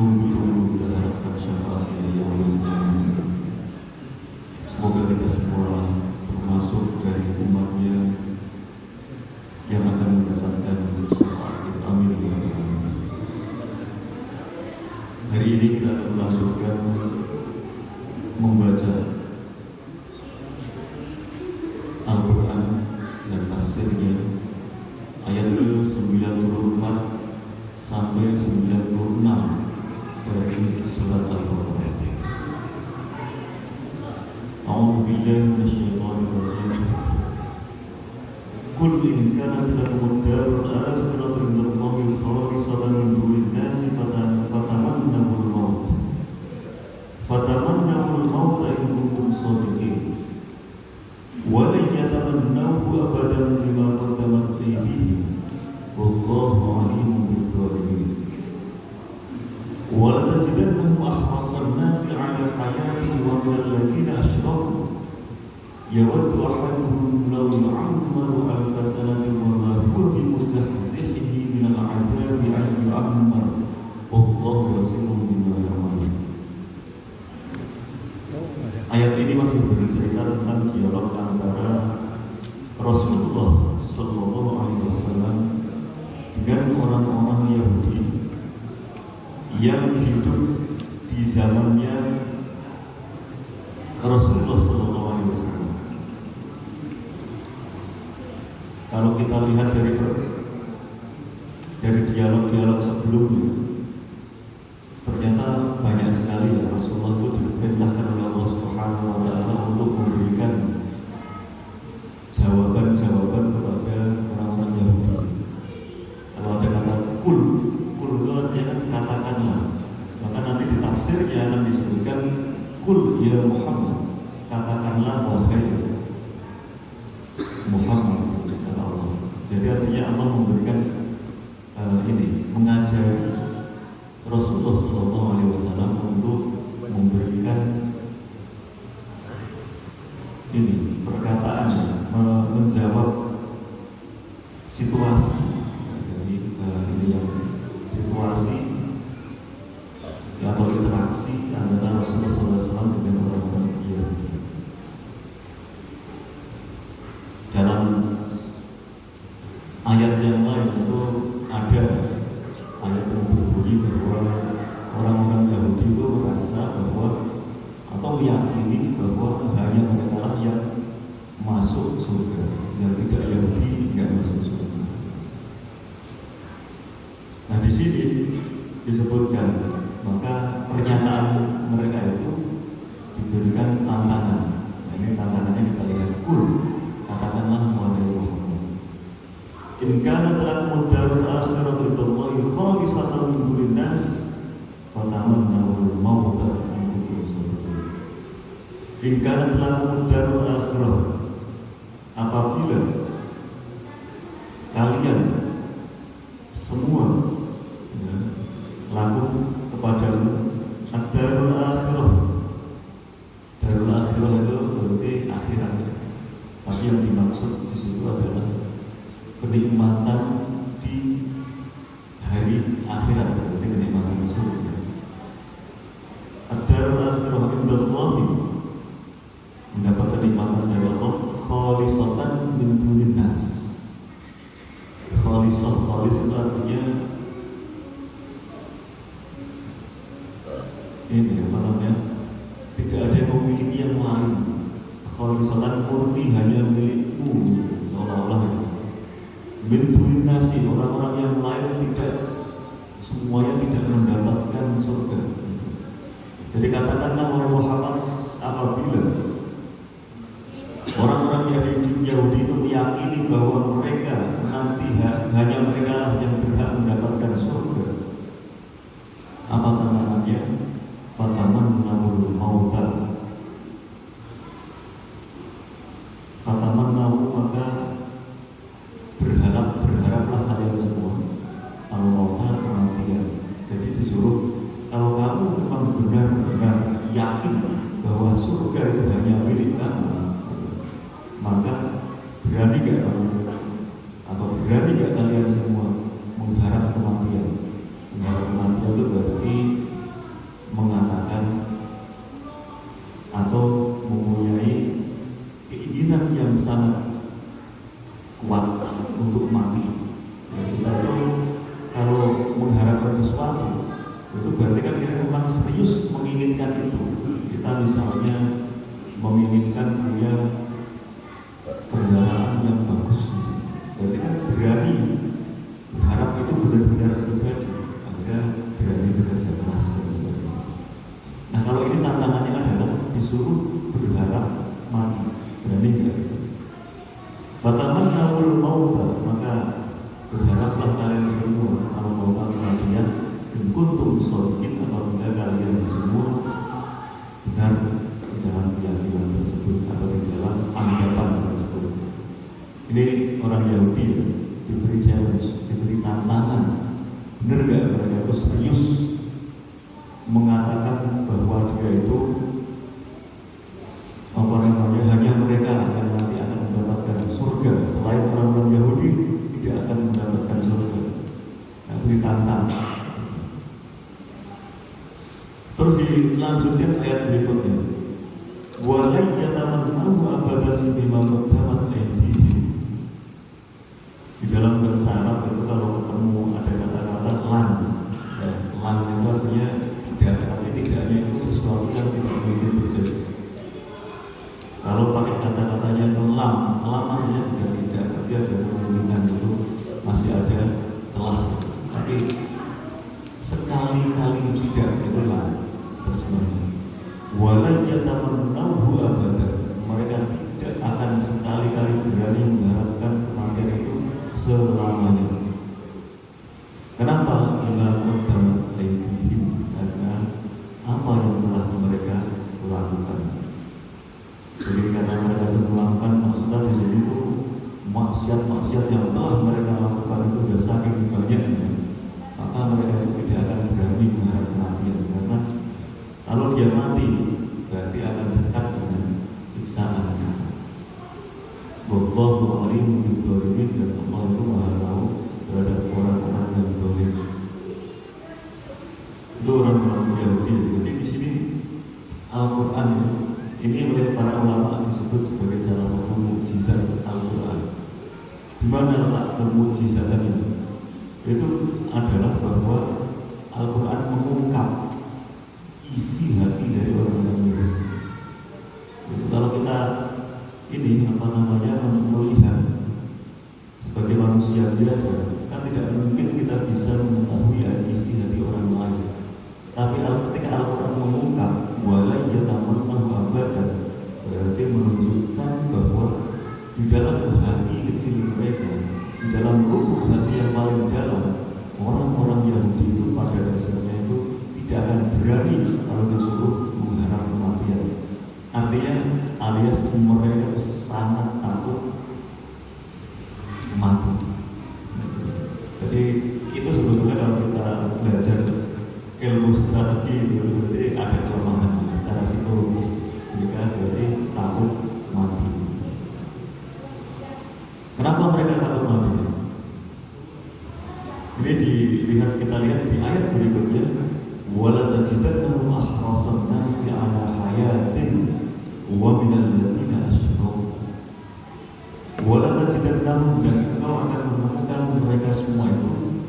Tunggu-tunggu kita harapkan syafaatnya ya Allah. Semoga kita semua termasuk dari umatnya yang akan mendapatkan syafaat itu. Amin ya rabbal alamin. Hari ini kita akan melangsungkan membaca Al-Quran dan tafsirnya ayat ke-94 sampai 96 dari surat Al-Baqarah. A'udzu billahi minasyaitonir rajim. Qul in kanat lakum ad-darul akhiratu indallahi khalisatan min dunin nasi fatamannawul maut. Fatamannawul maut in kuntum shadiqin. Wa lan yatamannahu abadan bima qaddamat aydihim. Wallahu 'alimun bidzalimin. Wa la tajidannahum ahrasan nasi 'ala hayatin wa min alladhina asyraku yawaddu ahaduhum law yu'ammaru alfa sanatin wa ma huwa bimuzahzihihi min al-'adzabi 'an yu'ammar wallahu basirun bima ya'malun. Ayat ini masih bercerita tentang dialog antara Rasulullah Sallallahu Alaihi Wasallam dengan orang-orang Yahudi yang hidup di zamannya Rasulullah Sallallahu Alaihi Wasallam. Kalau kita lihat dari dialog-dialog sebelumnya, ternyata banyak sekali ya Rasulullah itu diperintahkan oleh Allah Subhanahu Wa Taala untuk memberikan jawaban-jawaban kepada orang-orang Yahudi. Kalau ada kata kul itu artinya kan katakanlah. Maka nanti di tafsirnya akan disebutkan kul ya Muhammad, katakanlah wahai Muhammad, kata Allah. Jadi artinya Allah memberikan mengajari Rasulullah Shallallahu Alaihi Wasallam untuk memberikan perkataan, menjawab situasi. Jadi ini yang situasi atau interaksi antara Rasulullah SAW dengan orang-orang Yahudi. Dalam ayat yang lain itu ada ayat yang berbunyi bahwa orang-orang Yahudi itu merasa bahwa atau meyakini bahwa hanya mereka lah yang masuk surga, yang tidak Yahudi nggak masuk surga. Nah di sini disebutkan maka pernyataan mereka itu diberikan tantangan. Nah, ini tantangannya kita lihat. Kul, katakanlah wahai Muhammad, in kanat lakum ad-darul akhiratu indallahi khalisatan min dunin nas fatamannawul mauta in kuntum shadiqin. In kanat lakum ad-darul akhirah, apabila kalian semua laku kepadamu ad-darul akhirah. Darul akhirah itu berarti akhirat. Tapi yang dimaksud di situ adalah kenikmatan di hari akhirat, berarti kenikmatan surga. Ad-darul akhirah indallahi, mendapat kenikmatan dari Allah, khalisatan min dunin nas. Khalis itu artinya tidak ada yang memiliki yang lain. Khalisatan murni hanya milikmu, seolah-olah min dunin nas, orang-orang yang lain tidak, semuanya tidak mendapatkan surga. Jadi katakanlah wahai Muhammad, apabila orang-orang Yahudi itu meyakini bahwa mereka nanti hanya mereka yang berhak mendapatkan surga, apa tantangannya? Fatamannawul mauta. Fatamannawu, maka berharaplah kalian semua al mauta, kematian. berarti kan kita memang serius menginginkan itu. Kita misalnya menginginkan punya kendaraan yang bagus, berarti kan berani berharap itu benar-benar terjadi, akhirnya berani bekerja keras. Nah kalau ini tantangannya adalah disuruh berharap mati, berani nggak itu? Fatamannawul mauta, maka berharaplah kalian semua kalau mau kalian in kuntum shodiqin, apabila kalian semua benar di dalam keyakinan tersebut atau di dalam anggapan tersebut. Ini orang Yahudi diberi challenge, diberi tantangan. Benar nggak mereka itu serius mengatakan bahwa dia itu hanya mereka yang nanti akan mendapatkan surga, selain orang-orang Yahudi tidak akan mendapatkan surga. Nah, ditantang. Terus dilanjutkan ayat berikutnya. Walai yatamannahu abadan bima qaddamat aydihim. Di dalam bahasa Arab itu kalau ketemu ada kata-kata lan, ya, lan itu artinya tidak, tapi tidaknya itu sesuatu yang tidak mungkin terjadi. Kalau pakai kata-katanya itu lam artinya juga tidak, tapi ada kemungkinan itu masih ada celah. Tapi sekali-kali tidak itu lam terjemahnya. Walau yatamannahu abadan, mereka tidak akan sekali-kali berani mengharapkan kematian itu selamanya. Kenapa? Ila qaddamat aydihim, karena apa yang telah mereka lakukan. Jadi karena mereka itu melakukan, maksudnya di sini itu maksiat-maksiat yang telah mereka lakukan itu sudah saking banyaknya, maka mereka itu tidak akan berani mengharap kematian, karena kalau dia mati berarti akan dekat dengan siksaannya. Wallahu alimun bidzalimin, dan Allah itu Maha tahu terhadap orang-orang yang zalim. Itu orang-orang Yahudi. Jadi di sini Al-Quran ini oleh para ulama disebut sebagai salah satu mukjizat Al-Quran. Di mana letak kemukjizatan itu? Itu adalah bahwa Al-Quran mengungkap isi hati dari orang-orang Yahudi. Kalau kita melihat sebagai manusia biasa, kan tidak mungkin kita bisa mengetahui isi hati orang lain. Tapi ketika Al-Quran mengungkap walai yatamannahu abadan, berarti menunjukkan bahwa di dalam hati kecil mereka, di dalam lubuk hati yang paling dalam, orang-orang Yahudi itu pada dasarnya itu tidak akan berani kalau disuruh mengharap kematian. Artinya alias mereka sangat takut mati. Jadi itu sebetulnya kalau kita belajar ilmu strategi itu berarti ada kelemahan secara psikologis. Mereka berarti takut mati. Kenapa mereka takut mati? Ini kita lihat di ayat berikutnya. Wala tajidannahum ahrasan nasi ala hayatin wa minal ladzina asyraku. Wala tajidannahum, dan engkau akan menemukan mereka semua itu,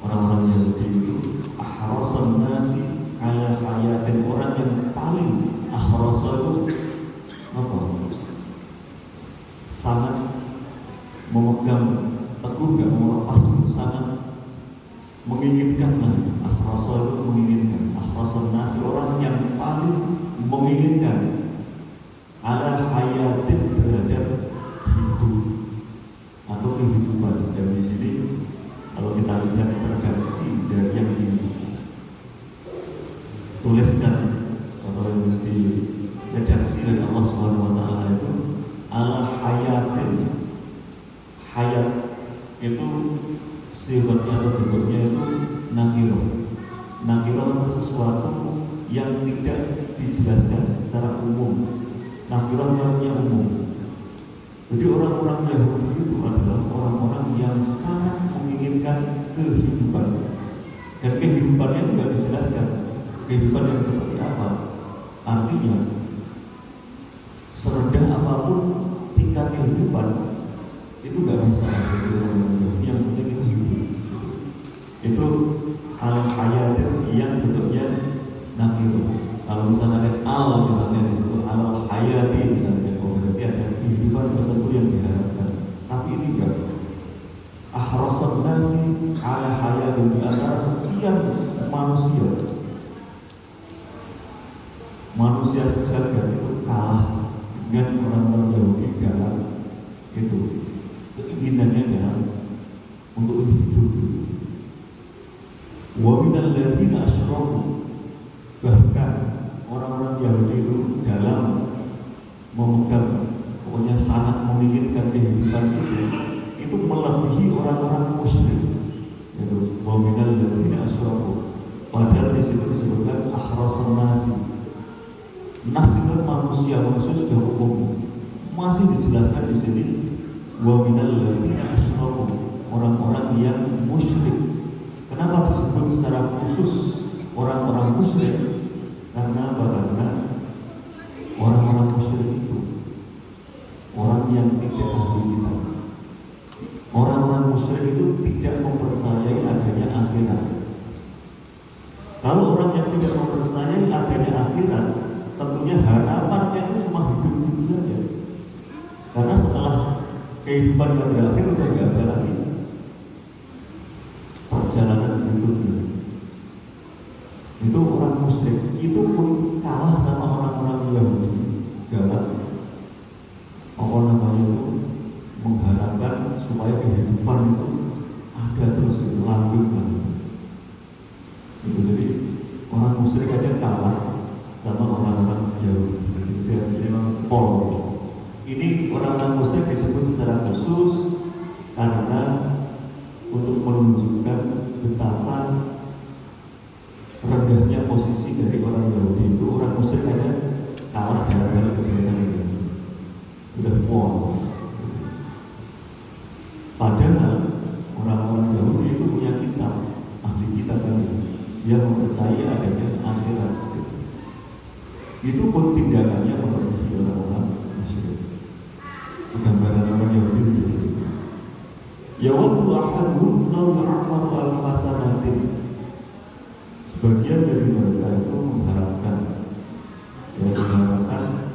orang-orang Yahudi itu, ahrasan nasi ala hayatin, orang yang paling ahrasa itu apa? Sangat memegang teguh, gak mau lepas, sangat menginginkan lagi. Ahrasa itu menginginkan, ahrasan nasi, orang yang paling menginginkan ala hayatin, terhadap hidup atau kehidupan. Dan di sini kalau kita lihat redaksi dari yang dituliskan atau yang di redaksi dari Allah SWT itu ala hayatin. Hayat itu sifatnya atau bentuknya itu nakirah. Nakirah itu sesuatu yang tidak dijelaskan secara umum. Nakirah artinya umum. Jadi orang-orang Yahudi itu adalah orang-orang yang sangat menginginkan kehidupan, dan kehidupannya itu tidak dijelaskan. Kehidupan yang seperti apa? Artinya serendah apapun tingkat kehidupan itu nggak masalah bagi orang-orang Yahudi. Yang penting itu hidup. Itu al-hayat yang bentuknya Kalau misalnya ada al, misalnya di situ al hayati misalnya, oh berarti ada kehidupan tertentu yang diharapkan. Tapi ini enggak. Ahrasan nasi ala hayatin, di antara sekian manusia sejagat itu kalah dengan orang-orang Yahudi dalam itu keinginannya dalam untuk hidup. Wa minal ladzina asyraku, bahkan orang-orang Yahudi itu dalam memegang, pokoknya sangat menginginkan kehidupan itu melebihi orang-orang musyrik. Yaitu wa minal ladzina asyraku. Padahal di situ disebutkan ahrasan nasi. Nas itu manusia sudah umum. Masih dijelaskan di sini wa minal ladzina asyraku, orang-orang yang musyrik. Kenapa disebut secara khusus orang-orang musyrik? Karena orang-orang musyrik itu orang yang tidak ahli kitab. Orang-orang musyrik itu tidak mempercayai adanya akhirat. Kalau orang yang tidak mempercayai adanya akhirat, tentunya harapannya itu cuma hidup saja. Karena setelah kehidupan yang berakhir sudah tidak ada lagi perjalanan hidupnya. Itu orang musyrik, itu pun kalah sama orang-orang Yahudi dalam mengharapkan supaya kehidupan itu ada terus langgeng. Itu jadi orang musyrik aja kalah sama orang-orang Yahudi. Jadi memang pol. Ini orang-orang musyrik disebut secara khusus karena untuk menunjukkan betapa rendahnya posisi dari orang Yahudi. Itu orang musyrik aja kalah dalam hal kejelekan ini. Udah pol. Padahal orang-orang Yahudi itu punya kitab, ahli kitab tadi, yang mempercayai adanya akhirat. Itu pun tindakannya melebihi orang-orang musyrik. Gambaran orang Yahudi itu. Ya waktu ahaduhum law ya'malu al-fasanatin. Sebagian dari mereka itu mengharapkan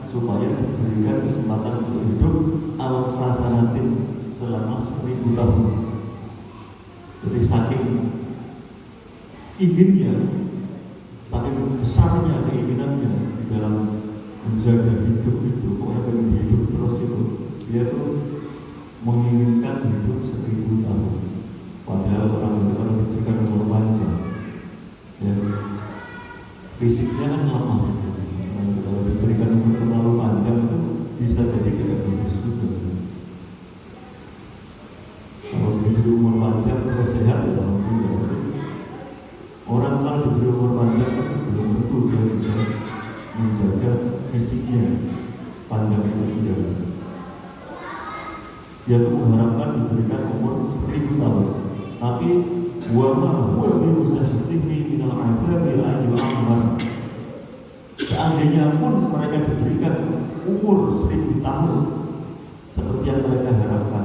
supaya diberikan kesempatan untuk hidup al-fasanatin selama 1000 tahun. Jadi saking inginnya, saking besarnya keinginannya dalam menjaga hidup itu, pokoknya pengen hidup terus itu, dia tuh menginginkan hidup 1000 tahun. Padahal orang itu kalau diberikan umur panjang, ya fisiknya kan lemah. Kalau diberikan umur terlalu panjang itu bisa jadi tidak bagus juga. Kalau diberi umur panjang terus sehat ya alhamdulillah. Orang kalau diberi umur panjang belum tentu dia bisa menjaga fisiknya panjang itu tidak. Dia tuh mengharapkan diberikan umur 1000 tahun. Tapi wa ma huwa bi musahsihi min al-'adzabi ayu amr. Seandainya pun mereka diberikan umur 1000 tahun seperti yang mereka harapkan,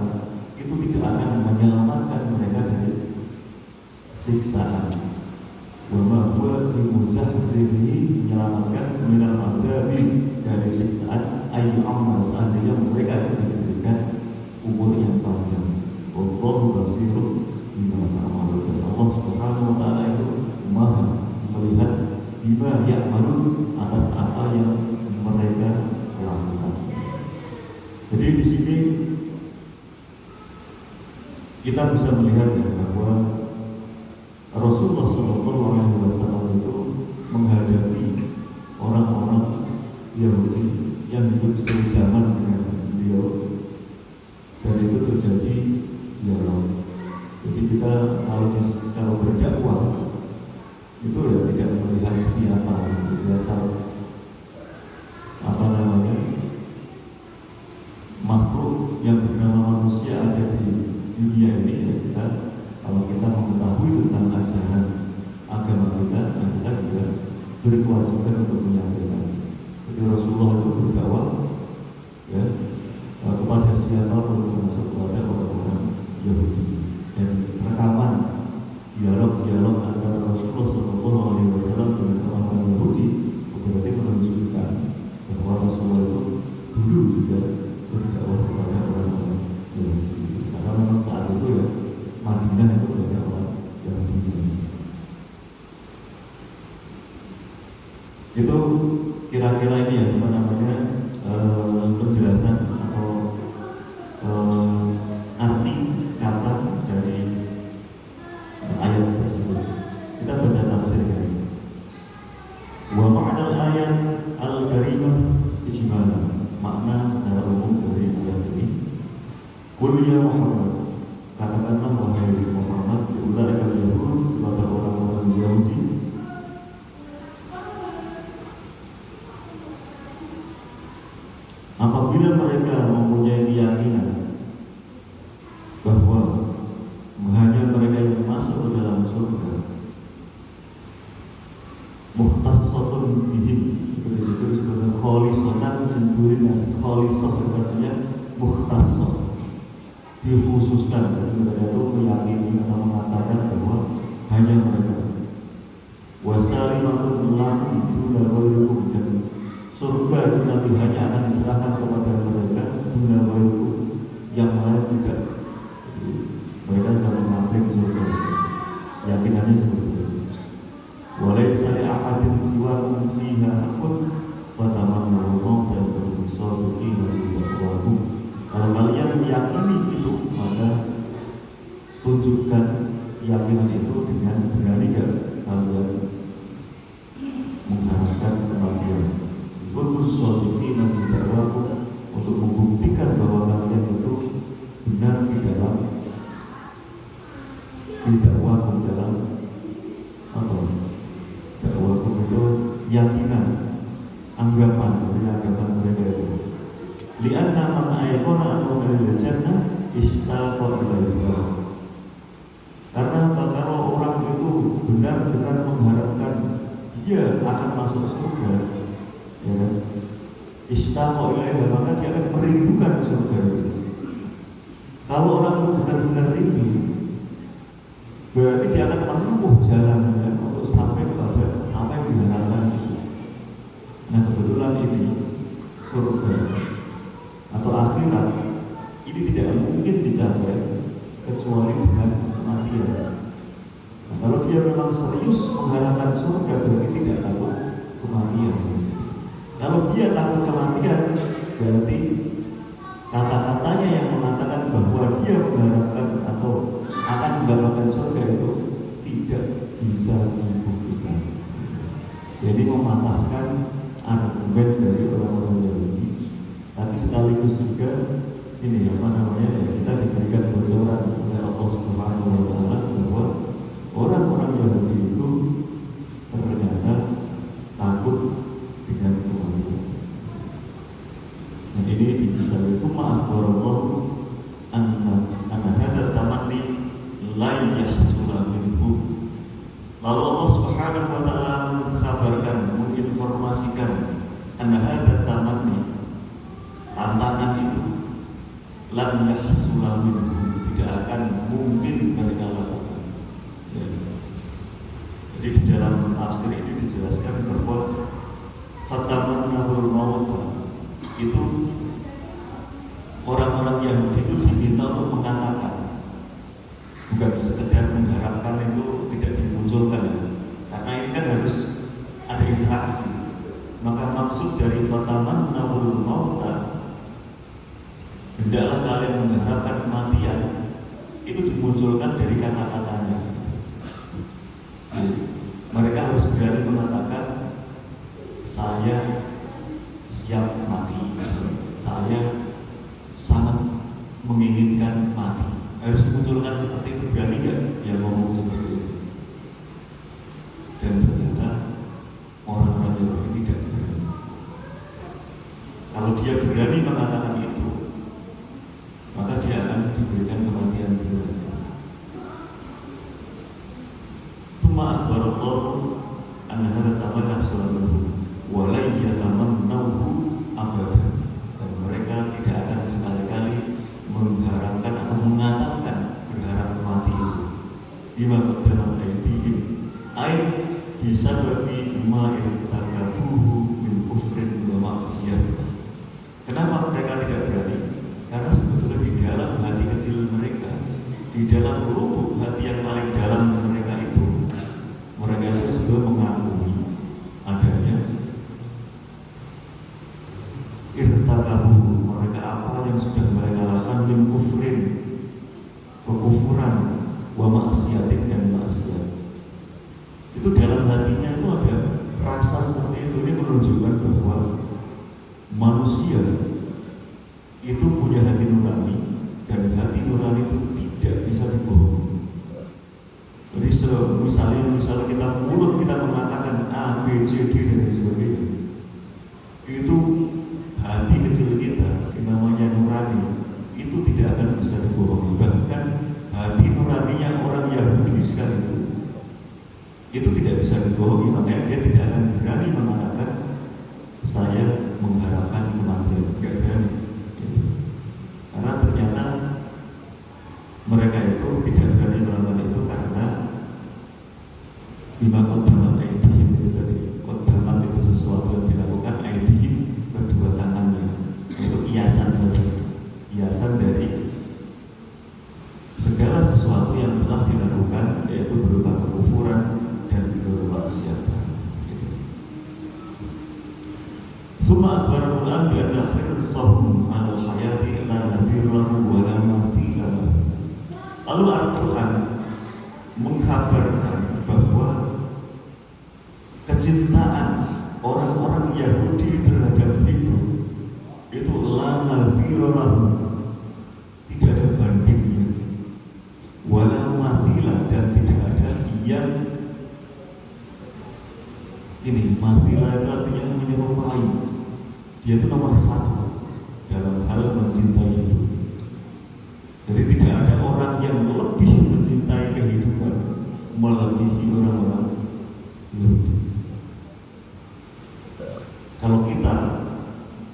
itu tidak akan menyelamatkan mereka dari siksaan. Wa ma huwa bi musahsihi, menyelamatkan min al-'adzabi, dari siksaan ayu amr, seandainya mereka diberikan umur yang panjang. Wallahu basirun bima ta'malun. Allah Subhanahu wa taala itu Maha melihat bima ya'malun, atas apa yang mereka lakukan. Jadi di sini kita bisa melihat ya, bahwa Rasulullah SAW itu menghadapi orang-orang Yahudi yang hidup sejaman dengan beliau. Dan itu terjadi dialog. Jadi kita kalau berdakwah itu ya tidak melihat siapa, biasa makhluk yang bernama manusia ada di dunia ini. Ya kita, kalau kita mengetahui tentang ajaran agama kita juga berkewajiban untuk menyampaikan. Jadi Rasulullah itu berdakwah ya kepada siapa pun, termasuk kepada orang-orang Yahudi. Dan rekaman dialog antara Rasulullah SAW dengan orang-orang Yahudi berarti Itu kira-kira ini ya apa namanya penjelasan atau arti kata dari ayat tersebut. Kita baca tafsirnya. Wa ma'na ayat al-karimah ijmalan, makna secara umum dari ayat ini. Qul ya Muhammad, katakanlah wahai Muhammad, ulaika al-yahud, kepada orang-orang Yahudi, apabila mereka mempunyai keyakinan bahwa hanya mereka yang masuk ke dalam surga, mukhtassatun bihim, itu disebut kholisatan min duninas. Kholisah itu artinya mukhtassah, dikhususkan. Jadi mereka itu meyakini atau mengatakan bahwa hanya mereka. Wasalimatun lakum duna ghairukum, dan surga itu nanti hanya akan diserahkan kepada mereka duna ghairukum, yang lain tidak. Jadi, mereka sudah mengklaim surga, yakinannya seperti itu. Walaysa li ahadin siwakum fiha haqqun wa tamannaw al-maut dan bermusabbiqin wa. Kalau kalian meyakini itu, maka tunjukkan keyakinan itu dengan berani kalian mengharapkan kematian. Bermusabbiqin wa, untuk membuktikan bahwa kalian itu benar di dalam apa? Dakwakum itu yakinan, anggapan mereka itu. Lianna man ayqana annahu minal jannah istaqa ilaiha. Karena kalau orang itu benar-benar mengharapkan dia akan masuk surga, ya kan? Istaqa ilaiha, maka dia akan merindukan surga itu. Kalau orang itu benar-benar rindu, berarti dia akan menempuh jalannya untuk sampai kepada apa yang diharapkan. Nah, kebetulan ini surga atau akhirat ini tidak mungkin dicapai kecuali dengan kematian. Nah, kalau dia memang serius mengharapkan surga, berarti tidak takut kematian. Kalau dia takut kematian, berarti kata-katanya yang mengatakan bahwa dia mengharapkan atau akan mendapatkan surga itu tidak bisa dibuktikan. Jadi mematahkan argumen dari orang-orang Yahudi, tapi sekaligus juga ini apa namanya ya, kita diberikan bocoran oleh Allah Subhanahu wa Ta'ala bahwa orang-orang Yahudi itu ternyata takut dengan kematian. Dan ini bisa disumma akhbarallah anna hadha tamanni la yahsula minhu. Lalu Allah Subhanahu wa Ta'ala mengkabarkan, menginformasikan anna hadha tamanni, tantangan itu lan yahsula minhu, tidak akan mungkin mereka lakukan. Ya. Jadi di dalam tafsir ini dijelaskan bahwa fatamannahul mauta itu orang-orang Yahudi itu diminta untuk mengatakan, bukan sekedar mengharapkan, itu tidak dimunculkan ya. Karena ini kan harus ada interaksi. Maka maksud dari fatamannahul mauta, hendaklah kalian mengharapkan kematian, itu dimunculkan dari kata-katanya. Mereka harus berani mengatakan, saya siap mati, saya sangat menginginkan mati. Harus dimunculkan seperti itu. Berani nggak dia ngomong seperti itu? Dan ternyata orang-orang Yahudi tidak berani. Kalau dia berani mengatakan itu, maka dia akan diberikan kematian berat. Tsumma akhbarallahu anna hadha tamanna suratul wa la yatamannahu abadan. Dan mereka tidak akan sekali-kali mengharapkan atau mengatakan berharap mati itu. Bima qaddama aydihim, ay bisa bagi ma irtakabuhu min kufrin wa maksiyah. Kenapa mereka tidak berani? Karena sebetulnya di dalam hati kecil mereka, di dalam lubuk hati yang paling dalam mereka itu sudah mengakui adanya ini menunjukkan bahwa manusia itu punya hati nurani, dan hati nurani itu tidak bisa dibohongi. Jadi misalnya kita mulut kita mengatakan A, B, C, D dan sebagainya, itu hati kecil kita yang namanya nurani itu tidak akan bisa dibohongi. Bahkan hati nuraninya orang Yahudi sekalipun itu tidak bisa dibohongi, makanya dia tidak akan berani mengatakan saya mengharapkan kematian, tidak berani. Karena ternyata mereka itu tidak berani melakukan itu karena bima qaddamat aydihim itu tadi. Qaddamat itu sesuatu yang dilakukan, aydihim kedua tangannya, itu kiasan saja, kiasan dari segala sesuatu yang telah dilakukan, yaitu berupa kekufuran dan berupa kemaksiatan. Summa akhbara Quran bi anna khirsahu al hayati la nadhir lahu wa la mathila lahu. Lalu Al-Quran mengkabarkan bahwa kecintaan orang-orang Yahudi terhadap hidup itu la nadhir lahu, tidak ada bandingnya, wa la mathila, dan tidak ada yang ini mathila itu artinya menyerupai. Dia itu nomor satu dalam hal mencintai hidup. Jadi tidak ada orang yang lebih mencintai kehidupan melebihi orang-orang Yahudi. Kalau kita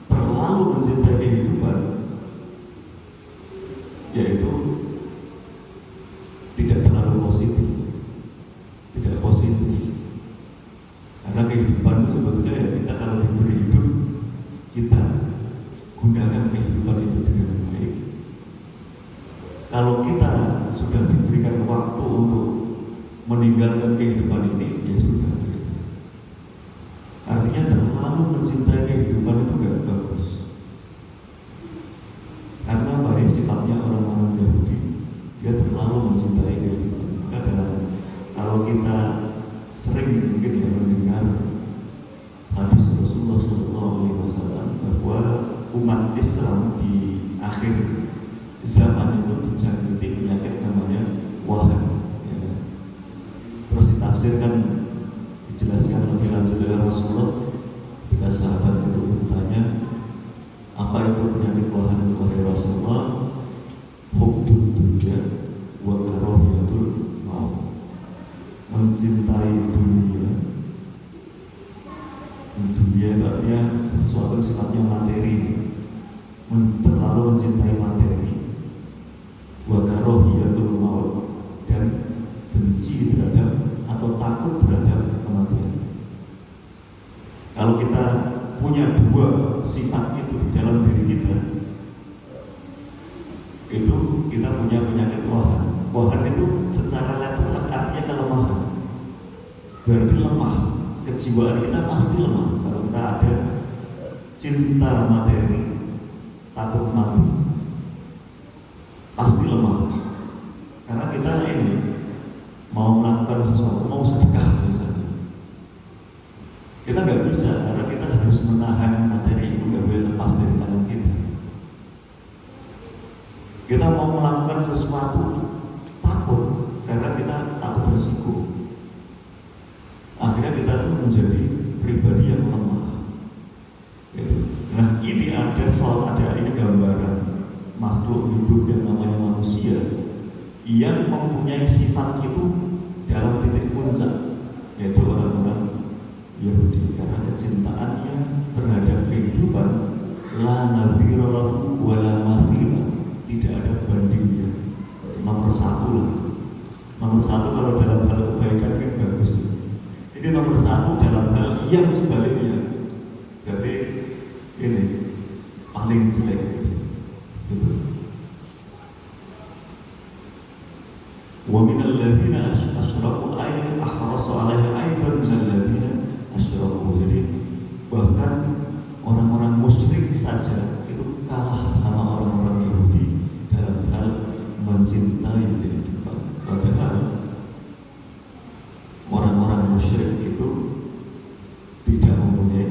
terlalu mencintai kehidupan, yaitu tidak terlalu positif, tidak positif. Karena kehidupan itu sebetulnya ya kita kalau diberi hidup, kita gunakan kehidupan itu dengan baik. Kalau kita sudah diberikan waktu untuk meninggalkan kehidupan ini, ya sudah. Artinya terlalu mencintai kehidupan itu gak bagus. Karena baik sifatnya orang-orang Yahudi, dia terlalu mencintai kehidupan. Kalau kita sering mungkin ya mendengar hadis Rasulullah SAW bahwa umat Islam di akhir zaman itu dijangkiti penyakit namanya wahan. Ya. Terus ditafsirkan, dijelaskan lebih lanjut oleh Rasulullah. Ketika sahabat itu bertanya, apa itu penyakit wahan wahai Rasulullah? Hubbud dunya wa karahiyatul maut, mencintai dunia. Dunia itu artinya sesuatu sifatnya materi, terlalu mencintai materi, wa karahiyatul maut, dan benci terhadap atau takut terhadap kematian. Kalau kita punya dua sifat itu di dalam diri kita, itu kita punya penyakit wahan. Wahan itu secara letternya artinya kelemahan. Berarti lemah. Kejiwaan kita pasti lemah. Kalau kita ada cinta materi, takut mati, pasti lemah. Karena kita ini mau melakukan sesuatu, mau sedekah misalnya, kita nggak bisa karena kita harus menahan materi itu, nggak boleh lepas dari tangan kita. Kita mau melakukan sesuatu takut karena kita takut berisiko. Akhirnya kita tuh menjadi pribadi yang lemah. Nah ini ini gambaran makhluk hidup yang namanya manusia yang mempunyai sifat itu dalam titik puncak, yaitu orang-orang Yahudi, karena kecintaannya terhadap kehidupan la nadhira lahu wa la mathila, tidak ada bandingnya. Nomor satu lah. Nomor satu kalau dalam hal kebaikan kan bagus. Ini nomor satu dalam hal yang sebaliknya. Jadi ini paling jelek gitu. Wa minal ladzina asyraku ay ahrasu 'alaiha aidan minal ladzina asyraku. Jadi bahkan orang-orang musyrik saja itu kalah sama orang-orang Yahudi dalam hal mencintai kehidupan. Padahal orang-orang musyrik itu tidak mempunyai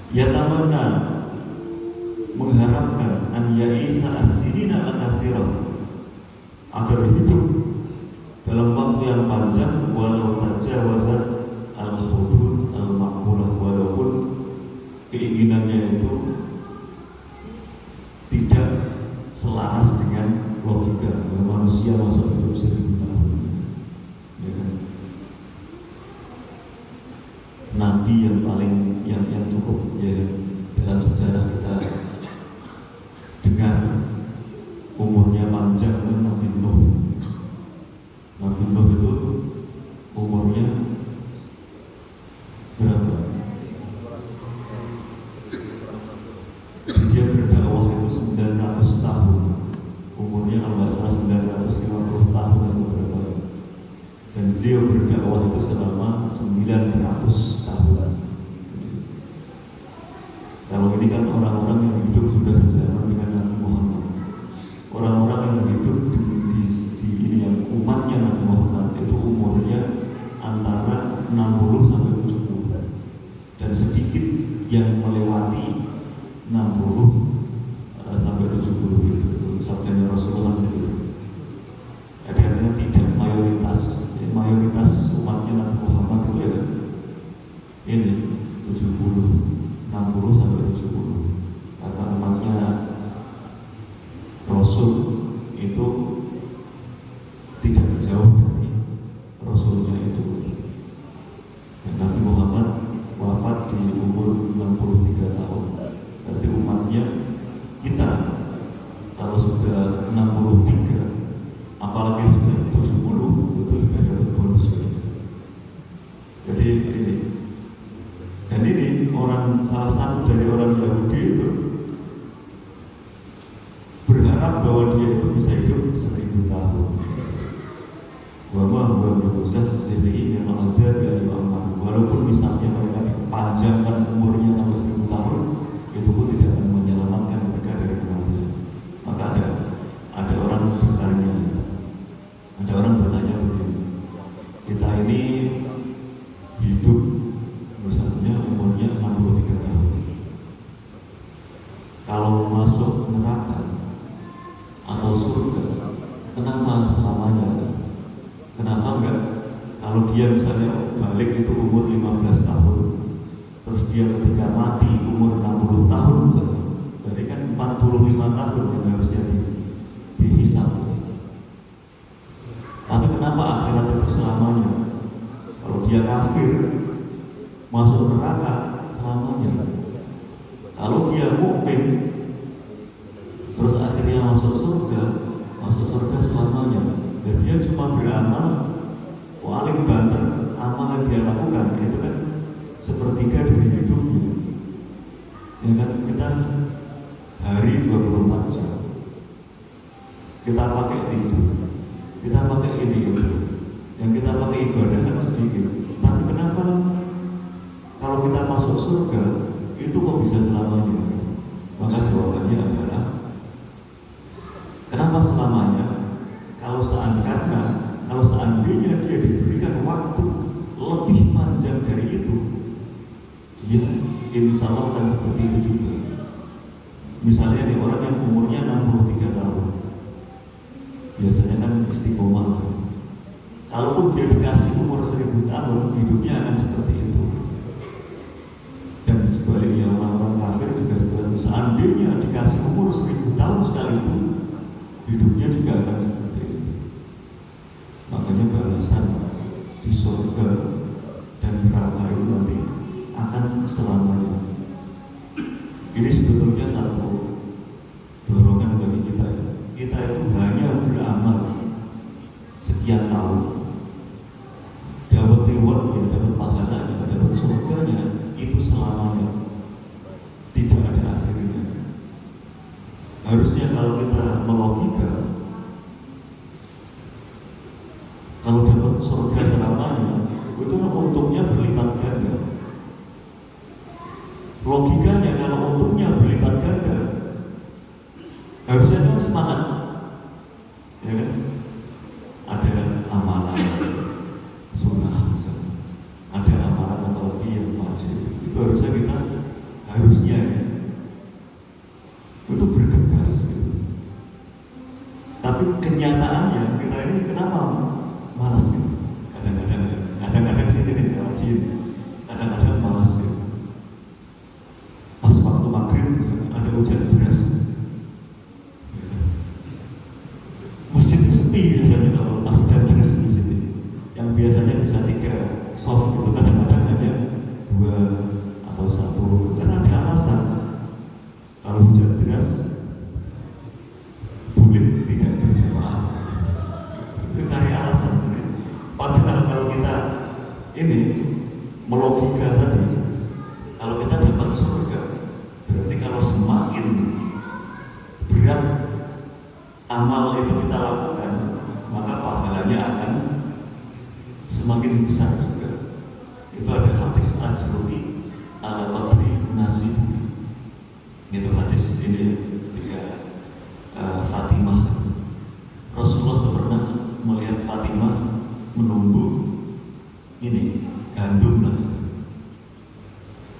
Yatamanna, mengharapkan an ya'isa as-sinina al-katsirah, agar hidup dalam waktu yang panjang, walau tajawazat al-hudud al-maqbulah, walaupun keinginannya itu tidak selaras dengan logika. Manusia masuk hidup 1000 tahun, ya kan? Nabi yang paling yang cukup ya dalam sejarah kita dengar umurnya panjang kan Nabi Nuh. Nabi Nuh itu umurnya berapa? Dia berdakwah itu 900 tahun. Umurnya kalau nggak salah 950 tahun atau berapa. Dan beliau berdakwah itu selama 900 tahun. Kalau ini kan orang-orang yang hidup sudah sejaman dengan Nabi Muhammad. Orang-orang yang hidup di ini yang umatnya Nabi Muhammad itu umurnya antara 60 sampai 70. Dan sedikit yang melewati 60 sampai 70 itu sabdanya Rasulullah itu. Kadang-kadang tidak mayoritas umatnya Nabi Muhammad itu ya ini 60 sampai 70. Kata umatnya Rasul itu tidak jauh dari Rasulnya itu. Dan Nabi Muhammad wafat di umur 63 tahun. Berarti umatnya kita kalau sudah 63, apalagi sudah 70, itu sudah dapat bonus. Jadi ini, dan ini salah satu dari orang Yahudi itu berharap bahwa dia itu bisa hidup 1000 tahun. Walaupun misalnya mereka panjangkan umurnya sampai 1000 tahun, itu pun tidak akan menyelamatkan mereka dari kematian. Maka ada orang bertanya begini, kita ini hidup misalnya umurnya 63 tahun, kalau masuk neraka atau surga, kenapa selamanya? Kenapa enggak? Kalau dia misalnya balik itu umur 15 tahun, terus dia ketika mati umur 60 tahun misalnya, berarti kan 45 tahun yang harusnya dihisab. Tapi kenapa akhirat itu selamanya? Kalau dia kafir, masuk neraka selamanya. Kalau dia mukmin, terus akhirnya masuk surga selamanya. Dan dia cuma beramal paling banter, amal yang dia lakukan itu kan sepertiga dari hidupnya. Ya kan, kita hari 24 jam kita pakai tidur, kita pakai ini itu, yang kita pakai ibadah kan sedikit. Tapi kenapa kalau kita masuk surga itu kok bisa selamanya? Maka jawabannya adalah kenapa selamanya? Kalau seandainya dia diberikan waktu lebih panjang dari itu, dia insya Allah akan seperti itu juga. Misalnya nih, orang yang umurnya 63 tahun, biasanya kan istiqomah. Kalaupun dia dikasih umur 1000 tahun, hidupnya akan seperti itu. Dan sebaliknya orang-orang kafir juga seperti itu. Seandainya dikasih umur 1000 tahun sekalipun, hidupnya juga akan seperti itu. Makanya balasan di surga dan neraka itu nanti akan selamanya. Ini sebetulnya satu dorongan bagi kita. Kita itu hanya beramal sekian tahun, dapat rewardnya, dapat pahalanya, dapat surganya, itu selamanya, tidak ada akhirnya. Harusnya kalau kita melogika, kalau dapat surga selamanya, itu untungnya berlipat ganda. Logikanya kalau untungnya berlipat ganda, harusnya kan semangat, ya kan? Ada amalan sunnah, ada amalan atau lebih yang wajib. Itu harusnya kita harus Tapi kenyataannya kita ini kenapa malas gitu? Kadang-kadang sih ini rajin, kadang-kadang malas gitu. Pas waktu maghrib ada hujan deras, masjid itu sepi biasanya kalau pas hujan deras di sini. Yang biasanya bisa 3 soft itu kadang-kadang hanya 2 atau 1, karena ada alasan. Kalau hujan deras boleh tidak berjamaah, itu cari alasan. Padahal kalau kita ini melogika tadi, kalau kita dapat surga, berarti kalau semakin berat amal itu kita lakukan, maka pahalanya akan semakin besar juga. Itu ada hadis ajruki ala qadri nasib. Itu hadis ini ketika Fatimah, Rasulullah itu pernah melihat Fatimah menumbuk ini gandum lah.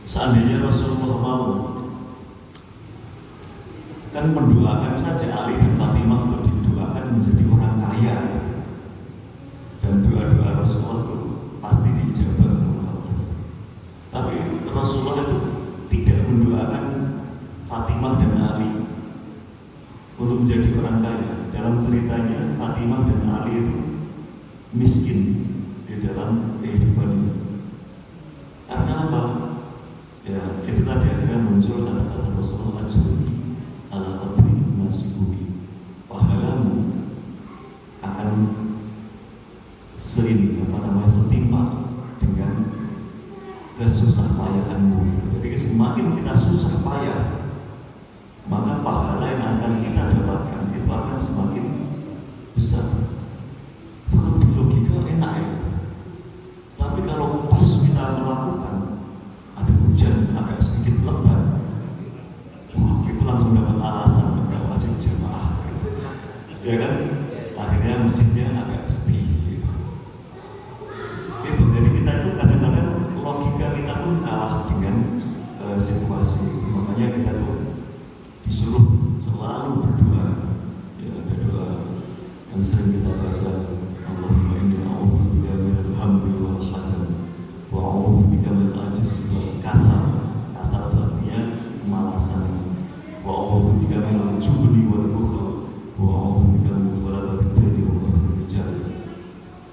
Seandainya Rasulullah mau, kan mendoakan saja Ali dan Fatimah untuk didoakan menjadi orang kaya, dan doa-doa Rasulullah itu pasti diijabah oleh Allah. Tapi Rasulullah itu tidak mendoakan Fatimah dan Ali untuk menjadi orang kaya. Dalam ceritanya Fatimah dan Ali itu miskin di dalam kehidupan ini. Karena apa? Ya, itu tadi akhirnya muncul kata-kata Rasulullah ajruki ala qadri nasibuki. Pahalamu akan setimpal dengan kesusah payahanmu. Jadi semakin kita susah payah, maka pahala yang akan kita dapatkan itu akan semakin besar. Kalau di logika enak ya, tapi kalau pas kita melakukan, ada hujan agak sedikit lebat, itu langsung dapat alasan nggak wajib jamaah, ya kan? Akhirnya masjidnya agak sepi. Itu jadi kita itu kadang-kadang logika kita tuh kalah dengan situasi. Makanya kita tuh disuruh selalu berdoa. Ya, ada doa yang sering kita baca, Allahumma inni a'udzubika minal hammi wal hazan wa a'udzubika minal ajzi wal kasal. Kasal itu artinya kemalasan. Wa a'udzubika minal jubni wal bukhl wa a'udzubika min ghalabatil baiti wa qahri rijal.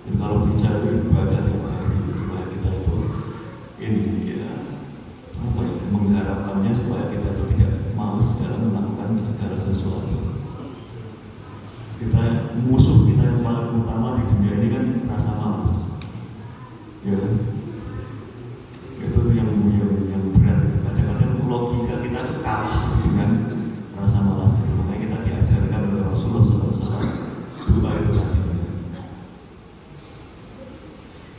Jadi kalau bicara itu baca tiap hari supaya kita itu ini ya apa ya, mengharapkannya supaya kita itu tidak malas dalam melakukan segala sesuatu. Kita musuh kita yang paling utama di dunia ini kan rasa malas, ya kan? Itu yang berat. Kadang-kadang logika kita itu kalah dengan rasa malas itu. Makanya kita diajarkan oleh Rasulullah SAW doa itu tadi.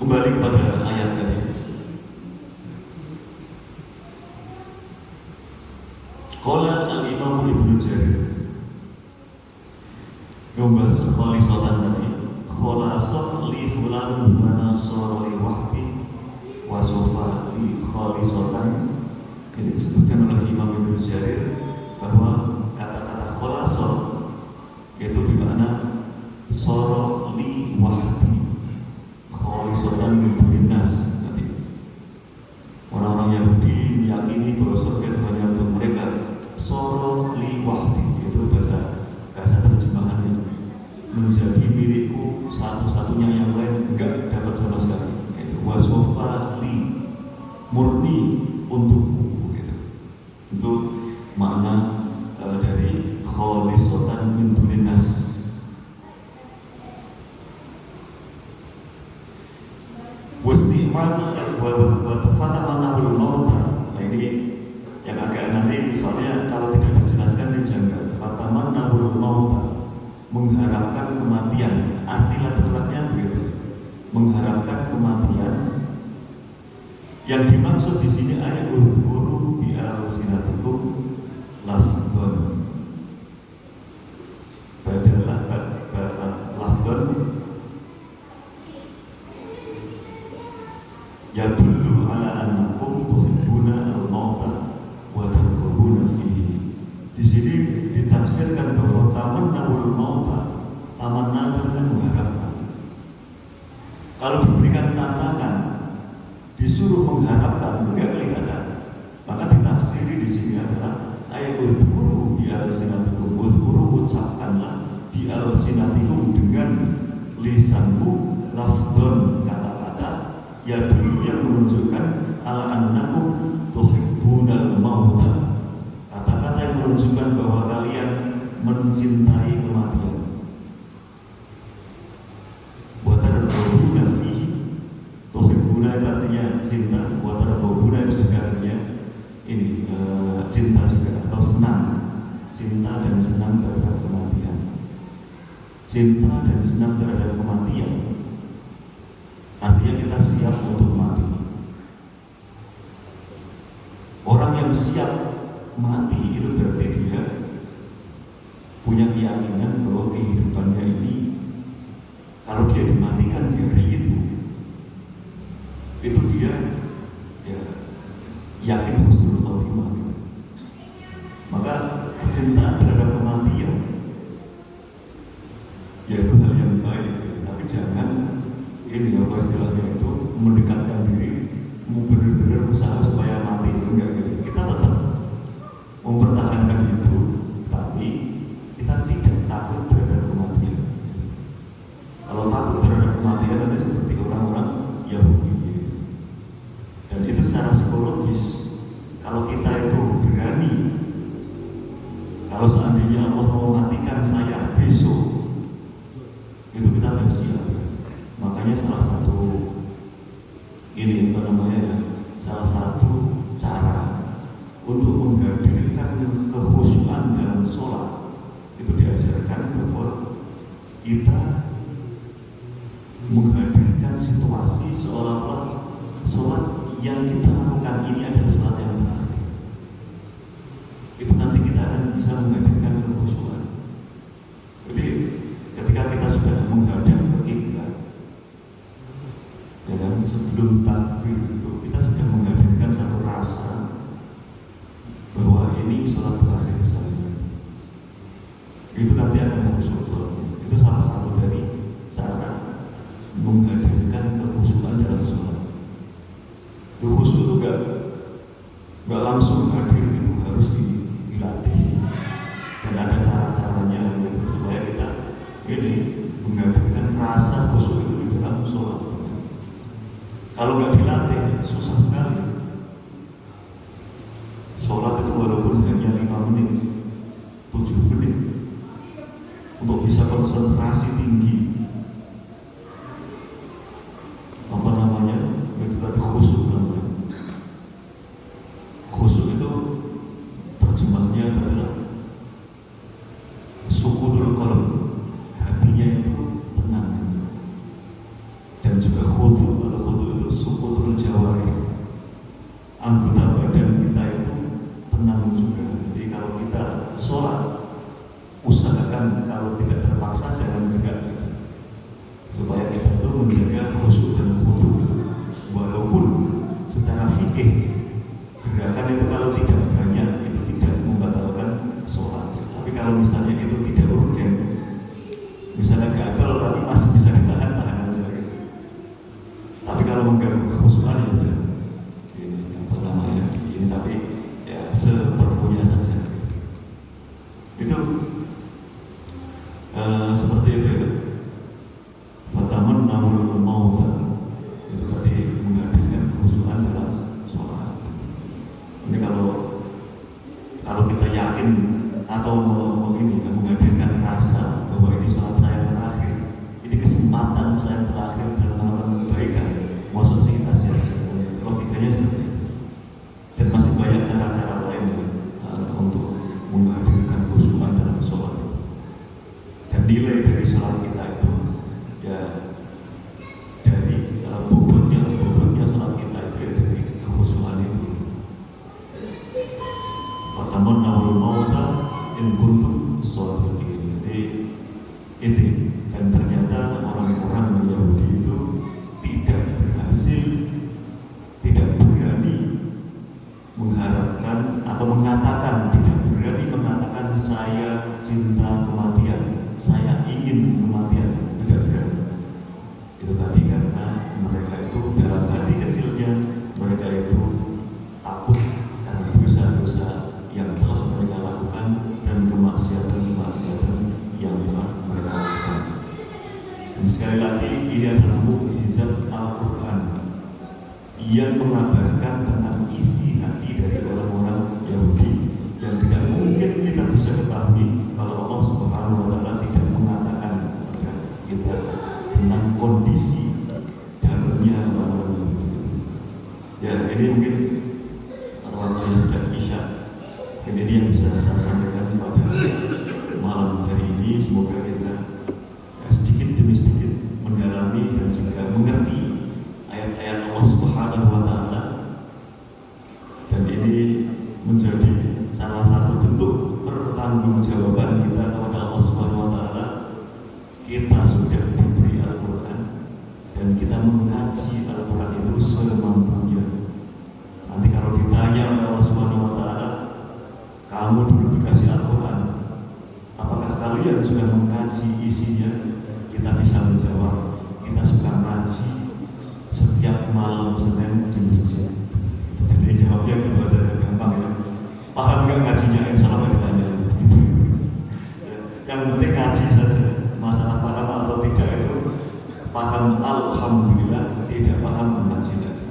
Kembali kepada ayat tadi. Qala al-Imam Ibnu Jarir membahas khalisatan tadi. Khalasat li fulan mana sara li wahdi wa sofa li khalisatan. Ini disebutkan oleh Imam Ibnu Jarir bahwa kata-kata khalasat itu bermakna sara li wahdi khalisatan min nas. Tadi orang-orang Yahudi meyakini bahwa surga itu hanya untuk mereka. Soro li wahdi itu bahasa terjemahannya, menjadi milikku satu-satunya, yang lain enggak dapat sama sekali. Itu wasofa li, murni untukku gitu. Itu makna dari khalisatan min dunin nas. Wasti'mal wa tafatama bil mauta. Nah ini yang agak nanti, soalnya kalau tidak dijelaskan ini janggal. Pertama nabul mauta, mengharapkan kematian. Arti lafaznya begitu, mengharapkan kematian. Yang dimaksud di sini ayat uzkuru bi alsinatikum lafdhon. Bacalah lafdhon yadullu ala annakum tuhibbuna al-mauta wa tadkhuluna fihi. Di sini ditafsirkan bahwa tamannawul mauta, Tamanna itu kan mengharapkan. Kalau diberikan tantangan, disuruh mengharapkan, itu nggak kelihatan. Maka ditafsiri di sini adalah ayat uzkuru bi alsinatikum, uzkuru ucapkanlah bi alsinatikum dengan lisanmu, lafzon kata-kata ya dulu yang menunjukkan ala annakum tuhibbunal mauta, kata-kata yang menunjukkan bahwa kalian mencintai kematian. Watarabuna fihi, tuhibbuna itu artinya cinta, watarabuna itu juga artinya ini cinta juga atau senang, cinta dan senang terhadap kematian. Cinta dan senang terhadap kematian artinya kita siap untuk mati. Orang yang siap mati itu berarti dia punya keyakinan bahwa kehidupannya ini kalau dia dimatikan di hari itu dia ya yakin husnul khotimah. Maka kecintaan terhadap kematian yaitu hal yang baik, tapi jangan ini apa istilahnya itu mendekatkan diri, mau benar-benar usaha supaya mati itu enggak gitu. Kita tetap mempertahankan hidup, tapi kita tidak takut terhadap kematian. Kalau takut terhadap kematian nanti seperti orang-orang Yahudi. Dan itu secara psikologis, kalau kita itu berani, kalau seandainya Allah mau matikan saya besok, itu kita nggak siap. Makanya salah satu ini apa namanya ya, salah satu cara untuk menghadirkan kekhusyuan dalam sholat itu diajarkan bahwa kita menghadirkan situasi seolah-olah sholat yang kita lakukan ini adalah sholat yang terakhir. Itu nanti kita akan bisa menghadirkan kekhusyuan. Jadi ketika kita sudah menghadap ke kiblat, ya kan, sebelum takbir itu kita sudah menghadirkan satu rasa bahwa ini sholat terakhir saya. Itu nanti akan khusyuk sholatnya. Itu salah satu dari cara menghadirkan kekhusyuan dalam sholat. Khusyuk itu gak langsung hadir, itu harus dilatih dan ada cara-caranya gitu, supaya kita ini menghadirkan rasa khusyuk itu di dalam sholat. Kalau nggak dilatih susah sekali. Sholat itu walaupun hanya 5 menit, 7 menit, untuk bisa konsentrasi tinggi, apa namanya, itu tadi khusyuk namanya. Khusyuk itu terjemahnya adalah sukunul qalb, hatinya itu tenang. Dan juga khudu, kalau khudu itu sukunul jawari, anggota badan kita itu tenang juga. Jadi kalau kita sholat, usahakan kalau tidak terpaksa jangan gerak, supaya kita itu menjaga khusyuk dan khudu. Walaupun secara fikih gerakan itu kalau tidak banyak itu tidak membatalkan sholat. Tapi kalau misalnya itu tidak urgen, misalnya gagal tapi masih bisa ditahan aja gitu. Tapi kalau mengganggu kekhusyuan ya udah ini apa namanya ini, tapi ya seperlunya saja. Itu seperti itu ya. Pertama namul mauta itu tadi menghadirkan kekhusyuan dalam sholat. Ini kalau kita yakin atau menghadirkan rasa bahwa ini sholat saya terakhir, ini kesempatan saya terakhir dalam melakukan kebaikan, maksudnya kita sia-sia. Logikanya seperti itu. Dan masih banyak cara-cara lain untuk menghadirkan khusyuan dalam sholat. Dan nilai dari sholat kita itu ya dari bobotnya sholat kita itu ya dari kekhusyuan itu. Pertama nawal mauta in kuntum shodiqin. Jadi itu, dan ternyata orang-orang Yahudi itu tidak berhasil, tidak berani mengharapkan atau mengatakan, tidak berani mengatakan saya cinta kematian, saya ingin kematian Ini yang bisa saya sampaikan pada malam hari ini. Semoga kita sedikit demi sedikit mendalami dan juga mengerti ayat-ayat Allah Subhanahu wa Ta'ala, dan ini menjadi salah satu bentuk pertanggungjawaban kita kepada Allah Subhanahu wa Ta'ala. Kita sudah diberi Al-Quran dan kita mengkaji Al-Quran itu semampunya. Nanti kalau ditanya oleh Allah Subhanahu wa Ta'ala, kamu dulu dikasih Al-Quran, apakah kalian sudah mengkaji isinya? Kita bisa menjawab, kita suka ngaji setiap malam Senin di masjid. Jadi jawabnya gitu saja, gampang ya. Paham nggak ngajinya? Insya Allah ditanya. Yang penting ngaji saja. Masalah paham atau tidak itu paham, alhamdulillah. Tidak paham mengaji lagi.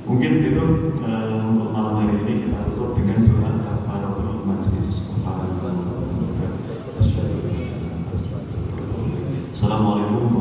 Mungkin itu untuk malam hari ini kita tutup dengan doa kafaratul majlis. Assalamualaikum